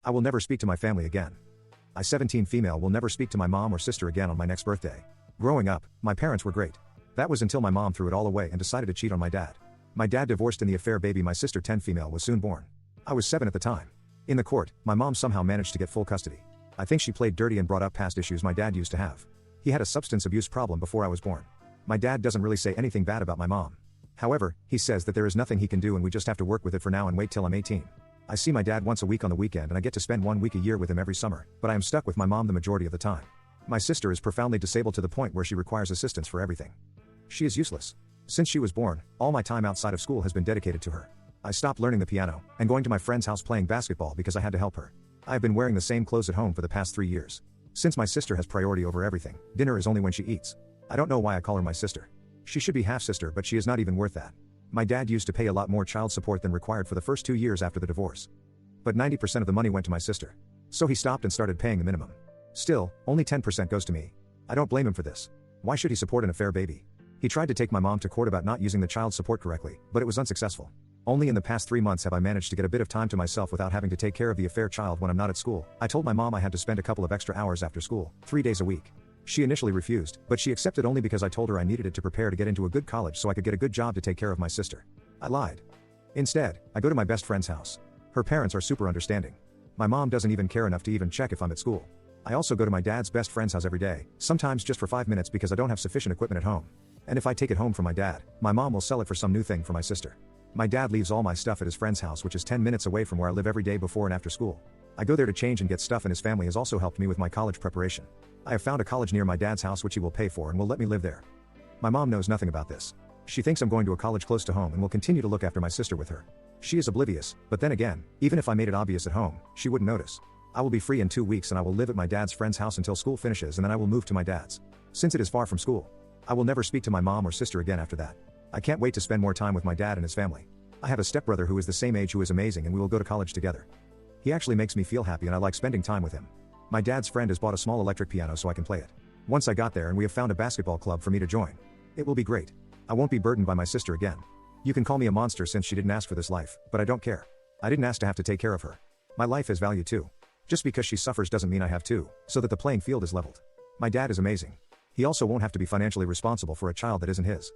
I will never speak to my family again. I 17 female will never speak to my mom or sister again on my next birthday. Growing up, my parents were great. That was until my mom threw it all away and decided to cheat on my dad. My dad divorced in the affair. Baby my sister 10 female was soon born. I was 7 at the time. In the court, my mom somehow managed to get full custody. I think she played dirty and brought up past issues my dad used to have. He had a substance abuse problem before I was born. My dad doesn't really say anything bad about my mom. However, he says that there is nothing he can do and we just have to work with it for now and wait till I'm 18. I see my dad once a week on the weekend and I get to spend 1 week a year with him every summer, but I am stuck with my mom the majority of the time. My sister is profoundly disabled to the point where she requires assistance for everything. She is useless. Since she was born, all my time outside of school has been dedicated to her. I stopped learning the piano and going to my friend's house playing basketball because I had to help her. I have been wearing the same clothes at home for the past 3 years. Since my sister has priority over everything, dinner is only when she eats. I don't know why I call her my sister. She should be half-sister, but she is not even worth that. My dad used to pay a lot more child support than required for the first 2 years after the divorce. But 90% of the money went to my sister. So he stopped and started paying the minimum. Still, only 10% goes to me. I don't blame him for this. Why should he support an affair baby? He tried to take my mom to court about not using the child support correctly, but it was unsuccessful. Only in the past 3 months have I managed to get a bit of time to myself without having to take care of the affair child when I'm not at school. I told my mom I had to spend a couple of extra hours after school, 3 days a week. She initially refused, but she accepted only because I told her I needed it to prepare to get into a good college so I could get a good job to take care of my sister. I lied. Instead, I go to my best friend's house. Her parents are super understanding. My mom doesn't even care enough to even check if I'm at school. I also go to my dad's best friend's house every day, sometimes just for 5 minutes because I don't have sufficient equipment at home. And if I take it home from my dad, my mom will sell it for some new thing for my sister. My dad leaves all my stuff at his friend's house, which is 10 minutes away from where I live every day before and after school. I go there to change and get stuff, and his family has also helped me with my college preparation. I have found a college near my dad's house which he will pay for and will let me live there. My mom knows nothing about this. She thinks I'm going to a college close to home and will continue to look after my sister with her. She is oblivious, but then again, even if I made it obvious at home, she wouldn't notice. I will be free in 2 weeks and I will live at my dad's friend's house until school finishes, and then I will move to my dad's. Since it is far from school, I will never speak to my mom or sister again after that. I can't wait to spend more time with my dad and his family. I have a stepbrother who is the same age who is amazing, and we will go to college together. He actually makes me feel happy and I like spending time with him. My dad's friend has bought a small electric piano so I can play it. Once I got there and we have found a basketball club for me to join. It will be great. I won't be burdened by my sister again. You can call me a monster since she didn't ask for this life, but I don't care. I didn't ask to have to take care of her. My life has value too. Just because she suffers doesn't mean I have to, so that the playing field is leveled. My dad is amazing. He also won't have to be financially responsible for a child that isn't his.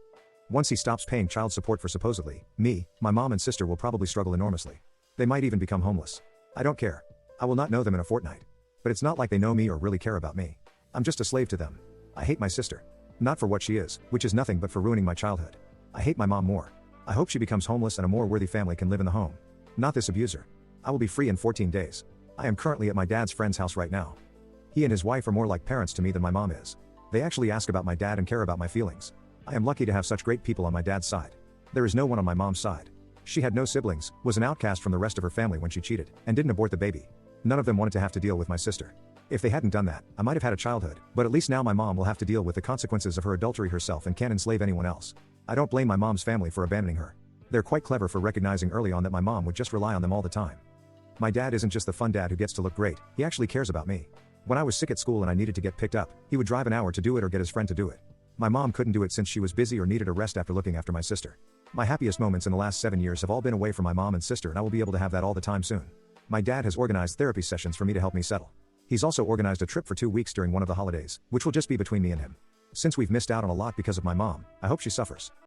Once he stops paying child support for supposedly me, my mom and sister will probably struggle enormously. They might even become homeless. I don't care. I will not know them in a fortnight. But it's not like they know me or really care about me. I'm just a slave to them. I hate my sister. Not for what she is, which is nothing but for ruining my childhood. I hate my mom more. I hope she becomes homeless and a more worthy family can live in the home. Not this abuser. I will be free in 14 days. I am currently at my dad's friend's house right now. He and his wife are more like parents to me than my mom is. They actually ask about my dad and care about my feelings. I am lucky to have such great people on my dad's side. There is no one on my mom's side. She had no siblings, was an outcast from the rest of her family when she cheated, and didn't abort the baby. None of them wanted to have to deal with my sister. If they hadn't done that, I might have had a childhood, but at least now my mom will have to deal with the consequences of her adultery herself and can't enslave anyone else. I don't blame my mom's family for abandoning her. They're quite clever for recognizing early on that my mom would just rely on them all the time. My dad isn't just the fun dad who gets to look great, he actually cares about me. When I was sick at school and I needed to get picked up, he would drive an hour to do it or get his friend to do it. My mom couldn't do it since she was busy or needed a rest after looking after my sister. My happiest moments in the last 7 years have all been away from my mom and sister, and I will be able to have that all the time soon. My dad has organized therapy sessions for me to help me settle. He's also organized a trip for 2 weeks during one of the holidays, which will just be between me and him. Since we've missed out on a lot because of my mom, I hope she suffers.